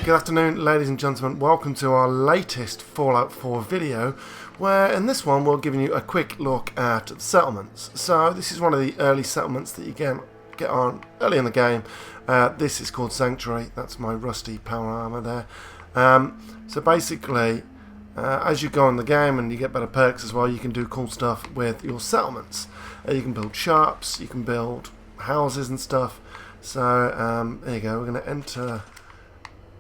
Good afternoon, ladies and gentlemen. Welcome to our latest Fallout 4 video, where in this one we're giving you a quick look at the settlements. So this is one of the early settlements that you get on early in the game. This is called Sanctuary. That's my rusty power armor there. So basically, as you go in the game and you get better perks as well, you can do cool stuff with your settlements. You can build shops, you can build houses and stuff. So there you go. We're going to enter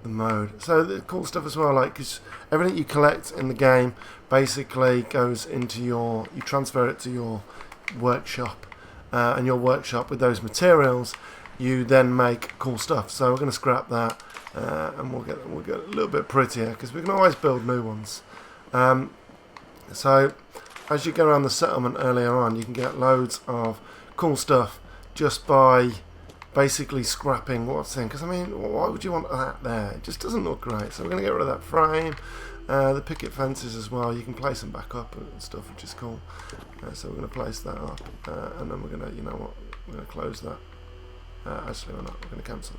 the mode. So the cool stuff as well, like, cause everything you collect in the game basically goes into you transfer it to your workshop, and your workshop with those materials you then make cool stuff. So we're going to scrap that, and we'll get a little bit prettier because we can always build new ones. So as you go around the settlement earlier on, you can get loads of cool stuff just by basically scrapping what's in, because I mean, why would you want that there? It just doesn't look great. So we're going to get rid of that frame. The picket fences as well, you can place them back up and stuff, which is cool. So we're going to place that up, and then we're going to, you know what, we're going to close that. Actually we're not, we're going to cancel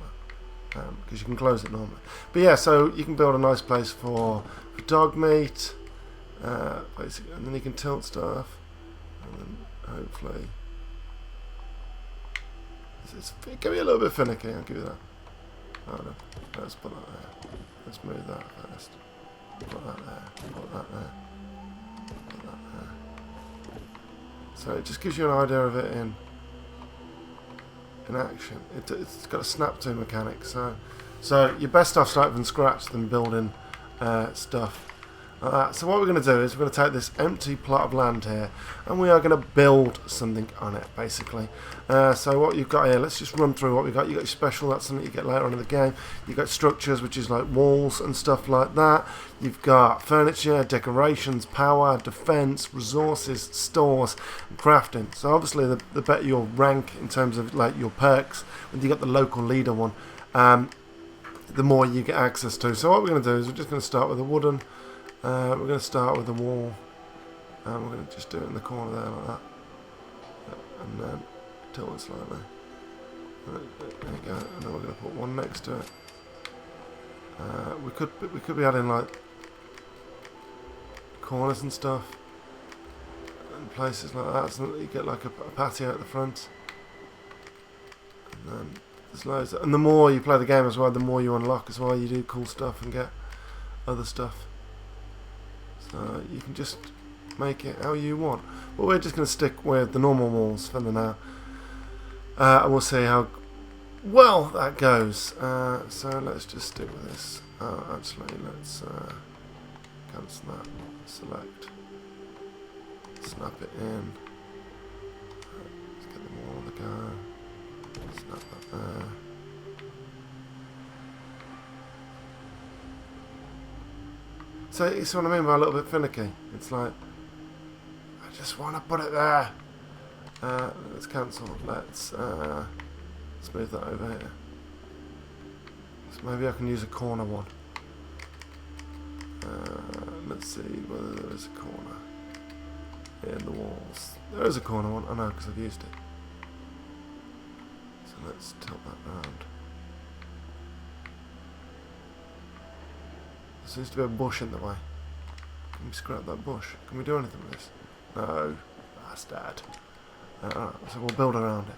that, because you can close it normally. But yeah, so you can build a nice place for dog meat, basically, and then you can tilt stuff, and then hopefully it can be a little bit finicky, I'll give you that. Oh no, let's put that there. Let's move that first. Put that there, put that there, put that there. So it just gives you an idea of it in action. It's got a snap to mechanic, so you're best off starting from scratch than building stuff like that. So what we're going to do is we're going to take this empty plot of land here and we are going to build something on it, basically. So what you've got here, let's just run through what we've got. You've got your special, that's something you get later on in the game. You've got structures, which is like walls and stuff like that. You've got furniture, decorations, power, defense, resources, stores, and crafting. So obviously the better your rank in terms of like your perks, when you got the local leader one, the more you get access to. So what we're going to do is we're just going to start with a wooden. We're going to start with the wall, and we're going to just do it in the corner there like that, and then tilt it slightly. There you go. And then we're going to put one next to it. We could be adding like corners and stuff, and places like that, so that you get like a patio at the front. And then there's loads, and the more you play the game as well, the more you unlock as well. You do cool stuff and get other stuff. So you can just make it how you want. But we're just going to stick with the normal walls for now. And we'll see how well that goes. So let's just stick with this. Actually, let's cancel that. Select. Snap it in. Let's get them all on the go. Snap that there. So it's what I mean by a little bit finicky. It's like, I just want to put it there. Let's cancel. Let's move that over here. So maybe I can use a corner one. Let's see whether there is a corner in the walls. There is a corner one. I know because I've used it. So let's tilt that round. There seems to be a bush in the way. Can we scrap that bush? Can we do anything with this? No. Bastard. Alright, so we'll build around it.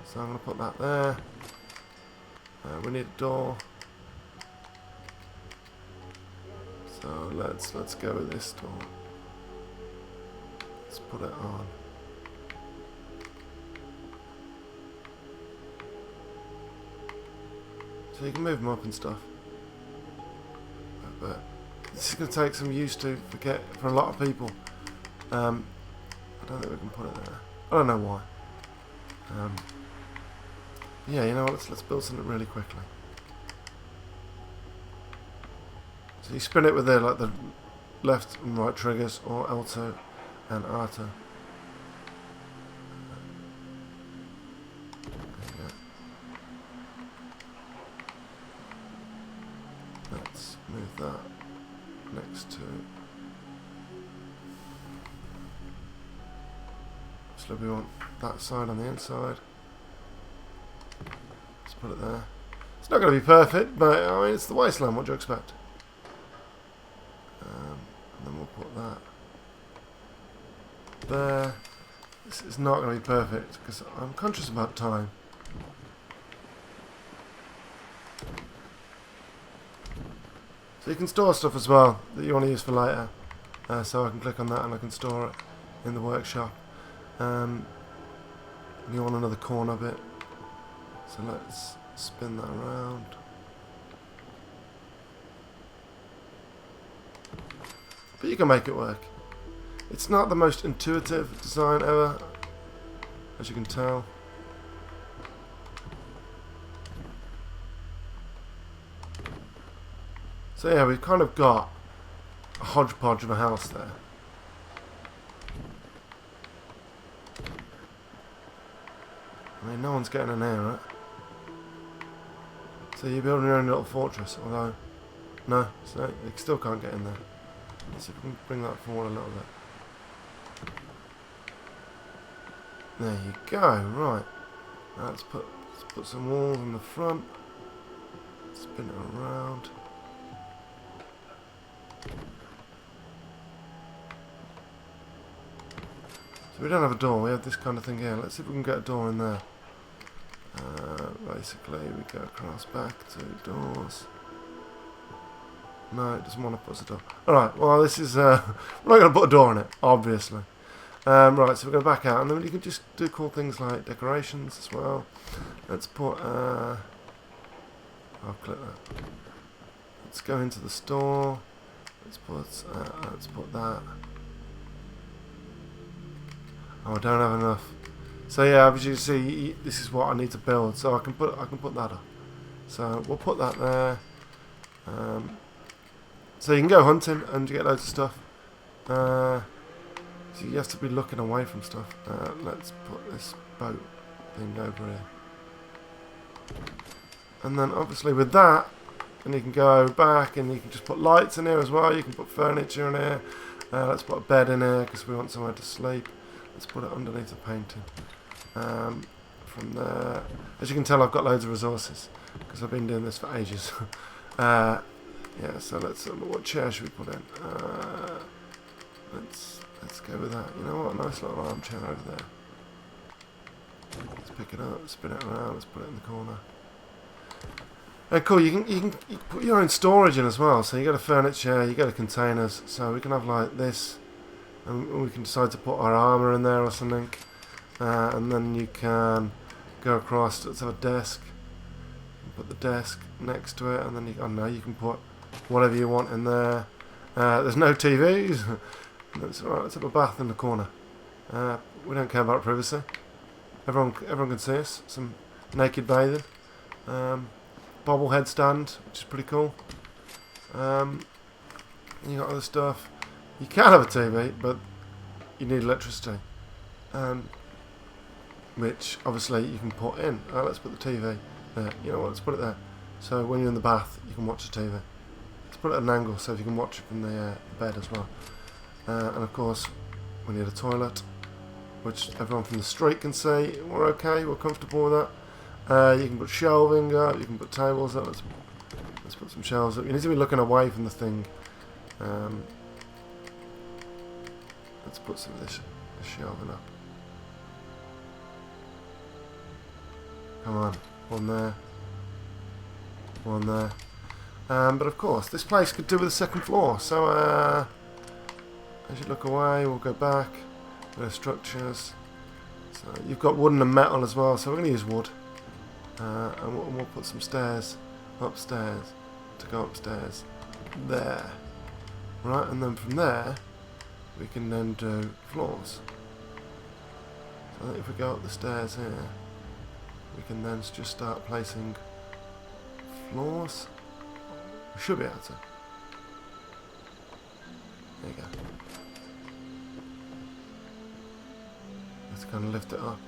So I'm going to put that there. We need a door. So let's go with this door. Let's put it on. So you can move them up and stuff. But this is going to take some use to for a lot of people. I don't think we can put it there. I don't know why. Yeah, you know what? Let's build something really quickly. So you spin it with like the left and right triggers, or L2 and R2. Let's move that next to. So we want that side on the inside. Let's put it there. It's not going to be perfect, but I mean, it's the Wasteland. What do you expect? And then we'll put that there. This is not going to be perfect because I'm conscious about time. So you can store stuff as well that you want to use for later. So I can click on that and I can store it in the workshop. You want another corner bit. So let's spin that around. But you can make it work. It's not the most intuitive design ever, as you can tell. So yeah, we've kind of got a hodgepodge of a house there. I mean, no one's getting in here, right? So you're building your own little fortress, although... No, so you still can't get in there. Let's see if we can bring that forward a little bit. There you go, right. Now let's put some walls in the front. Spin it around. So we don't have a door, we have this kind of thing here. Let's see if we can get a door in there. Basically, we go across back to doors. No, it doesn't want to put us a door. Alright, well this is, we're not going to put a door in it, obviously. Right, so we're going to back out, and then you can just do cool things like decorations as well. Let's put, I'll click that. Let's go into the store. Let's put that. Oh, I don't have enough. So yeah, as you see, this is what I need to build. So I can put that up. So we'll put that there. So you can go hunting and you get loads of stuff. So you have to be looking away from stuff. Let's put this boat thing over here. And then obviously with that, and you can go back and you can just put lights in here as well. You can put furniture in here. Let's put a bed in here because we want somewhere to sleep. Let's put it underneath the painting. From there, as you can tell, I've got loads of resources because I've been doing this for ages. Yeah, so let's what chair should we put in? Let's go with that. You know what? A nice little armchair over there. Let's pick it up, spin it around. Let's put it in the corner. Cool. You can put your own storage in as well. So you got a furniture, you got a containers. So we can have like this, and we can decide to put our armor in there or something. And then you can go across. Let's have a desk. Put the desk next to it, and then I don't know, you can put whatever you want in there. There's no TVs. That's alright. Let's have a bath in the corner. We don't care about privacy. Everyone can see us. Some naked bathing. Bobblehead stand, which is pretty cool. You got other stuff. You can have a TV, but you need electricity. Which obviously you can put in. Let's put the TV there. You know what? Let's put it there. So when you're in the bath, you can watch the TV. Let's put it at an angle so you can watch it from the bed as well. And of course, we need a toilet, which everyone from the street can see. We're okay. We're comfortable with that. You can put shelving up. You can put tables up. Let's put some shelves up. You need to be looking away from the thing. Let's put some of this shelving up. Come on, one there, one there. But of course, this place could do with a second floor. So as you look away, we'll go back. There are structures. So you've got wooden and metal as well. So we're going to use wood, and we'll put some stairs upstairs to go upstairs there. Right, and then from there, we can then do floors. So I think if we go up the stairs here, we can then just start placing floors. We should be able to. There you go. Let's kind of lift it up.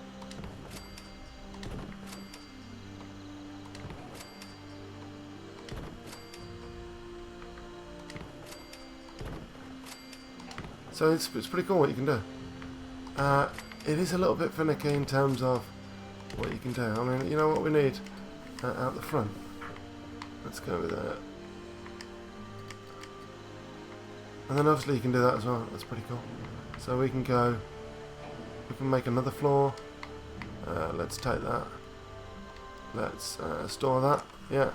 So it's pretty cool what you can do. It is a little bit finicky in terms of what you can do. I mean, you know what we need out the front? Let's go with that. And then obviously you can do that as well. That's pretty cool. So we can go, we can make another floor. Let's take that. Let's store that. Yeah.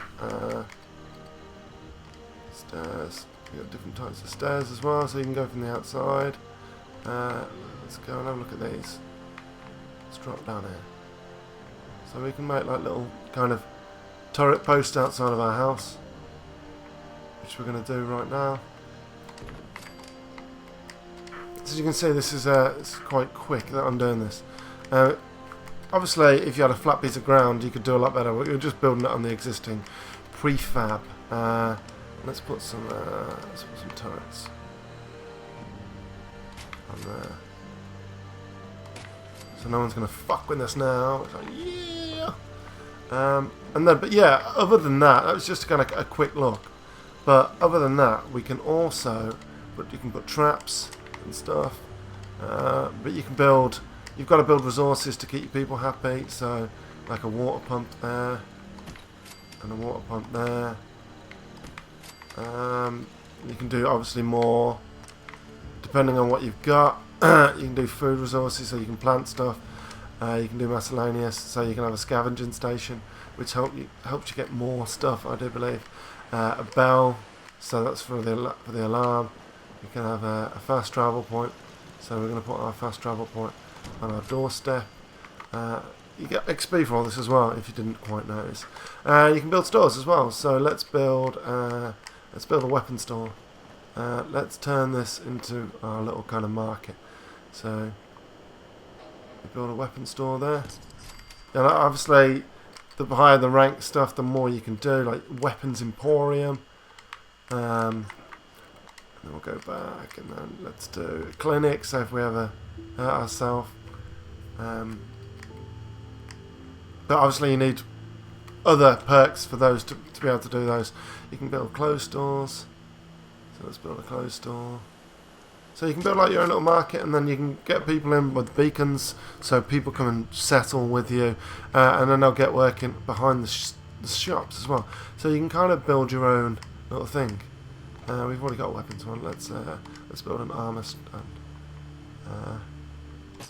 Stairs. You've got different types of stairs as well, so you can go from the outside. Let's go and have a look at these. Let's drop down here. So we can make like little kind of turret posts outside of our house, which we're going to do right now. As you can see, this is it's quite quick that I'm doing this. Obviously, if you had a flat piece of ground, you could do a lot better. We're just building it on the existing prefab. Let's put some turrets on there. So no one's gonna fuck with us now. It's like, yeah. And then, but yeah, other than that, that was just kind of a quick look. But other than that, we can also, you can put traps and stuff. But you can build. You've got to build resources to keep your people happy. So, like a water pump there, and a water pump there. You can do obviously more depending on what you've got. You can do food resources, so you can plant stuff. You can do miscellaneous, so you can have a scavenging station, which helps you get more stuff, I do believe. A bell, so that's for the alarm. You can have a fast travel point, so we're going to put our fast travel point on our doorstep. You get XP for all this as well, if you didn't quite notice. You can build stores as well, so let's build a weapon store. Let's turn this into our little kind of market. So we build a weapon store there. And obviously, the higher the rank stuff, the more you can do, like weapons emporium. And then we'll go back, and then let's do a clinic, so if we ever hurt ourselves. But obviously you need other perks for those to be able to do those. You can build clothes stores. So let's build a clothes store. So you can build like your own little market, and then you can get people in with beacons, so people come and settle with you, and then they'll get working behind the shops as well. So you can kind of build your own little thing. We've already got a weapons one. Let's build an armor stand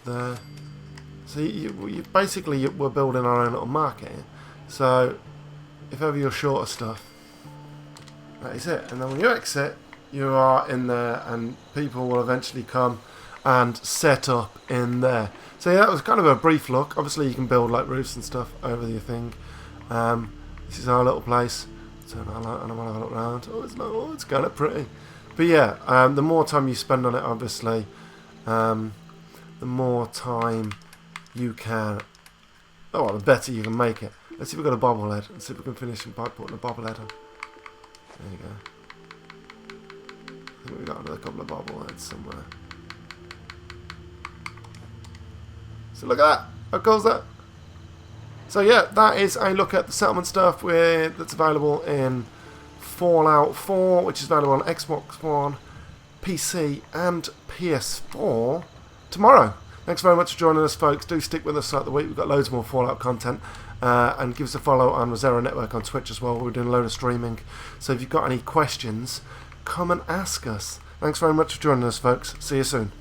there. So you basically we're building our own little market here. So if ever you're short of stuff, that is it. And then when you exit, you are in there, and people will eventually come and set up in there. So yeah, that was kind of a brief look. Obviously you can build like roofs and stuff over your thing. This is our little place. Turn our light on and we'll have a look around. Oh, it's kind of pretty. But yeah, the more time you spend on it, obviously, the more time you can, the better you can make it. Let's see if we've got a bobblehead. Let's see if we can finish by putting a bobblehead on. There you go. I think we've got another couple of bobbleheads somewhere. So look at that. How cool is that? So yeah, that is a look at the settlement stuff that's available in Fallout 4, which is available on Xbox One, PC and PS4 tomorrow. Thanks very much for joining us, folks. Do stick with us throughout the week. We've got loads more Fallout content. And give us a follow on Rosero Network on Twitch as well. We're doing a load of streaming. So if you've got any questions, come and ask us. Thanks very much for joining us, folks. See you soon.